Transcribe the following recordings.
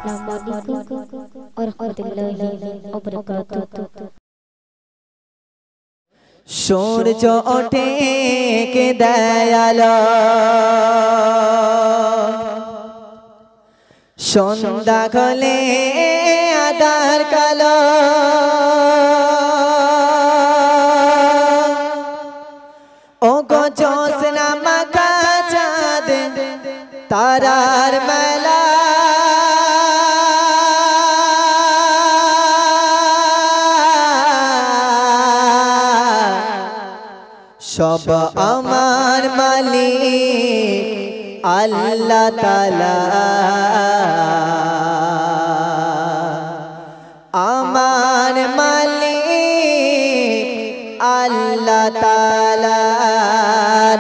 Assalamualaikum warahmatullahi wabarakatuh. সূর্য ওঠে কে দয়ালো সন্ধ্যা হলে আধার কালো ও গো জ্যোৎস্না মাখা চাঁদ তারার মেলা সব আমার মালিক আল্লাহ তাআলা আমার মালিক আল্লাহ তাআলা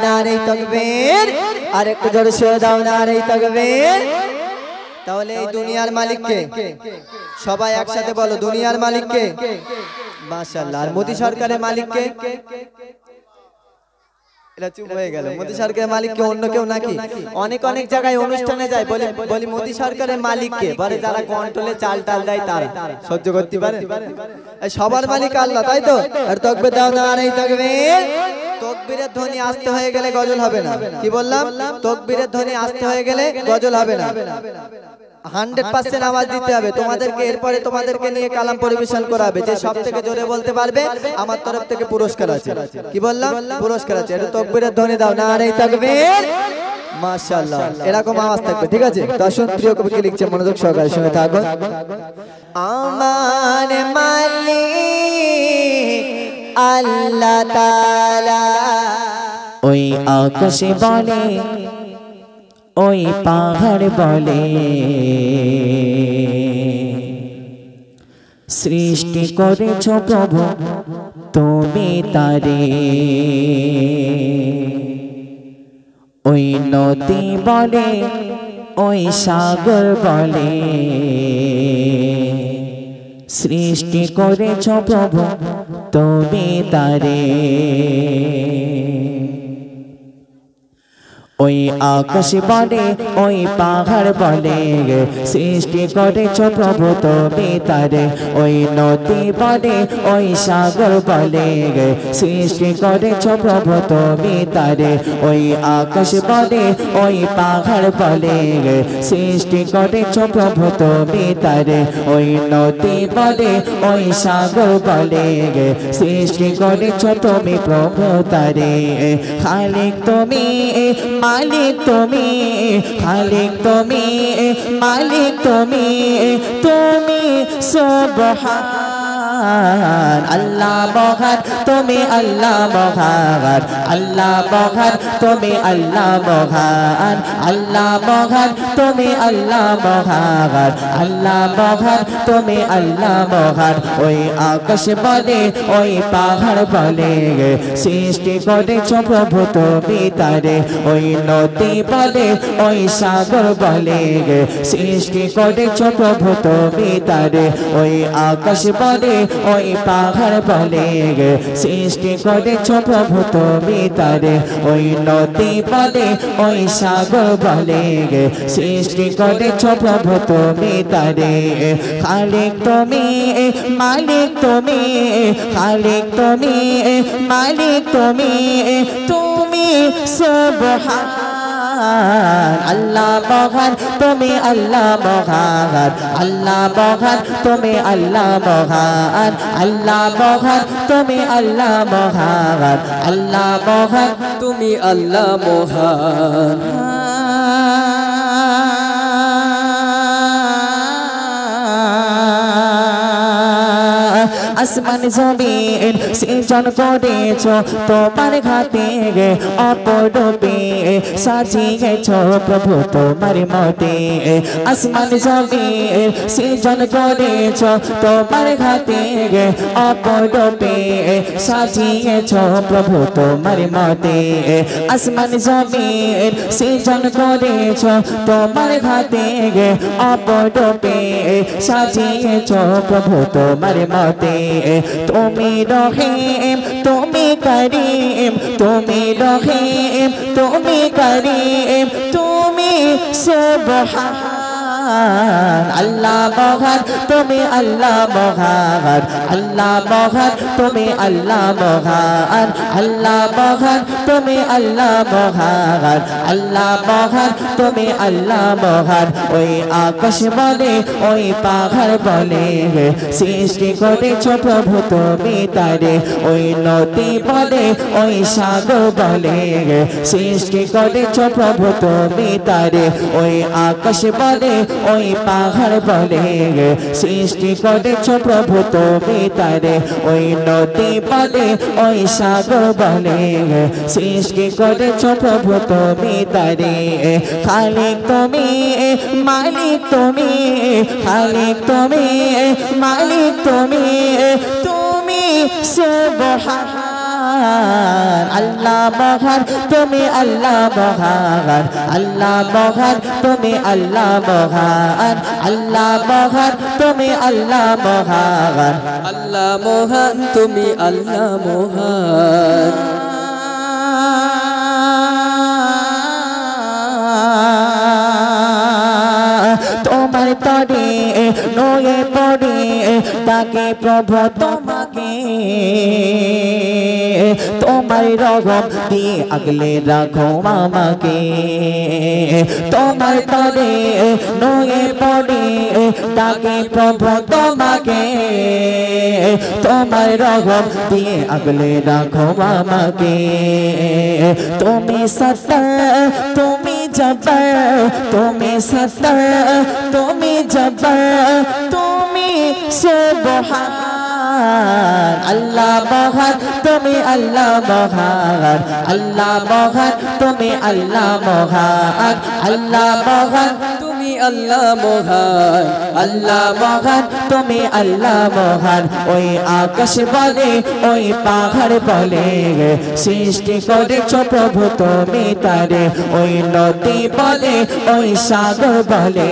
নারে তাকবীর আরেকটু জোরে সরে দাও নারে তাকবীর তাহলে এই দুনিয়ার মালিক কে সবাই একসাথে বলো দুনিয়ার মালিক কে মাশাআল্লাহ আর মোদি সরকারের মালিক কে চুপ হয়ে গেল মোদি সরকারের মালিক কে অন্য কেউ নাকি অনেক অনেক জায়গায় অনুষ্ঠানে যায় বলি মোদি সরকারের মালিক কে বলে যারা কন্ট্রোলে চাল টাল দেয় তারা সহ্য করতে পারে সবার মালিক আল্লাহ তাই তো আর তাকবীর দাও না আর এই তাকবীর তাকবীরের ধ্বনি আস্তে হয়ে গেলে গজল হবে না কি বললাম তাকবীরের ধ্বনি আস্তে হয়ে গেলে গজল হবে না 100% আওয়াজ দিতে হবে তোমাদেরকে এরপরে তোমাদেরকে নিয়ে কালাম পরিবেশন করা হবে যে সবথেকে জোরে বলতে পারবে আমার তরফ থেকে পুরস্কার আছে কি বললাম পুরস্কার আছে এটা তাকবীরের ধ্বনি দাও না আর এই তাকবীর মাশাআল্লাহ এরকম আওয়াজ থাকবে ঠিক আছে দর্শক প্রিয় কবি কি লিখছে মনোযোগ সহকারে শুনে থাকো আমার মালিক আল্লাহ তাআলা ওই আকাশে বলে ওই পাহাড় বলে সৃষ্টি করেছ প্রভু তুমি তারে ওই নদী বলে ওই সাগর বলে সৃষ্টি করেছ প্রভু তুমি তারে ওই আকাশ বলে ওই পাহাড় বলে সৃষ্টি করেছ প্রভু তুমি তারে ওই নদী বলে ওই সাগর বলে সৃষ্টি করেছ প্রভু তুমি তারে ওই আকাশ বলে ওই পাহাড় বলে সৃষ্টি করেছ প্রভু তুমি তারে ওই নদী বলে ওই সাগর বলে সৃষ্টি করেছ তুমি প্রভু তারে খালিক তুমি মালিক তুমি খালিক তুমি মালিক তুমি তুমি সুবহান আল্লাহ মহান তুমি আল্লাহ মহান আল্লাহ মহান তুমি আল্লাহ মহান আল্লাহ মহান তুমি আল্লাহ মহান আল্লাহ মহান তুমি আল্লাহ মহান ওই আকাশ বলে ওই পাহাড় বলে সৃষ্টি করেছ প্রভু তুমি তারে ওই নদী বলে ওই সাগর বলে সৃষ্টি করেছ প্রভু তুমি তারে ওই আকাশ বলে ওই পাহাড় বলে সৃষ্টি করেছ প্রভু তুমি তারে ওই নদী বলে ওই সাগর বলে সৃষ্টি করেছ প্রভু তুমি তারে খালিক তুমি মালিক তুমি খালিক তুমি মালিক তুমি তুমি সুবহান আল্লাহ মহান তুমি আল্লাহ মহান আল্লাহ মহান তুমি আল্লাহ মহান আল্লাহ মহান তুমি আল্লাহ মহান আল্লাহ মহান তুমি আল্লাহ মহান আসমান জমিন সৃজন করেছ তোমার হাতে অপরূপে সাজিয়েছ প্রভু তোমার মতে আসমান জমিন সৃজন করেছ তোমার হাতে অপরূপে সাজিয়েছ প্রভু তোমার মতে আসমান জমিন সৃজন করেছ তোমার হাতে অপরূপে সাজিয়েছ প্রভু তোমার মতে তুমি রহিম তুমি করিম তুমি রহিম তুমি করিম তুমি সুবহান আল্লাহ মহান তুমি আল্লাহ মহান আল্লাহ মহান তুমি আল্লাহ মহান আল্লাহ মহান তুমি আল্লাহ মহান আল্লাহ মহান তুমি আল্লাহ মহান ওই আকাশ বলে ওই পাহাড় বলে সৃষ্টি করেছো প্রভু তুমি তারে ওই নদী বলে ওই সাগর বলে সৃষ্টি করেছো প্রভু তুমি তারে ওই আকাশ বলে ওই পাহাড় বলে সৃষ্টি করেছো প্রভু তুমি তারে ওই নদী বলে ওই সাগর বলে সৃষ্টি করেছো প্রভু তুমি তারে খালিক তুমি মালিক তুমি খালিক তুমি মালিক তুমি তুমি সুবহান আল্লাহ মহান তুমি আল্লাহ মহান আল্লাহ মহান তুমি আল্লাহ মহান আল্লাহ মহান তুমি আল্লাহ মহান আল্লাহ মহান তুমি আল্লাহ মহান তোমার তরে নয়ে পড়ে তাকে প্রভু তোমাকে তোমার রগম দিয়ে আগলে রাখো আমাকে তোমার তরে নয়ে পড়ে তাকে প্রভু তোমাকে তোমার রগম দিয়ে আগলে রাখো আমাকে তুমি সত্তা তুমি জব্বার তুমি সত্তা তুমি জব্বার তুমি সুবহান আল্লাহ মহান তুমি আল্লাহ মহান আল্লাহ মহান তুমি আল্লাহ মহান আল্লাহ মহান তুমি আল্লাহ মহান আল্লাহ মহান তুমি আল্লাহ মহান ওই আকাশ বলে ওই পাহাড় বলে সৃষ্টি করেছো প্রভু তুমি তারে ওই নদী বলে ওই সাগর বলে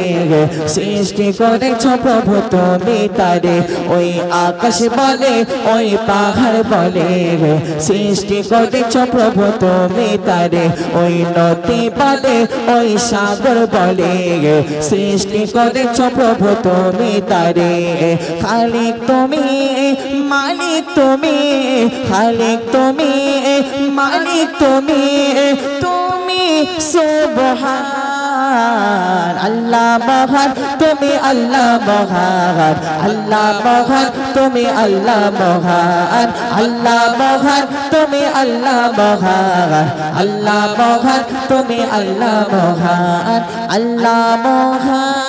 সৃষ্টি করেছো প্রভু তুমি তারে ওই আকাশ বলে ওই পাহাড় বলে সৃষ্টি করেছো প্রভু তুমি তারে ওই নদী বলে ওই সাগর বলে সৃষ্টি করেছো প্রভু তুমি তারে খালিক তুমি মালিক তুমি খালিক তুমি মালিক তুমি তুমি সুবহান আল্লাহ মহান তুমি আল্লাহ মহান আল্লাহ মহান তুমি আল্লাহ মহান আল্লাহ মহান তুমি আল্লাহ মহান আল্লাহ মহান তুমি আল্লাহ মহান আল্লাহ মহান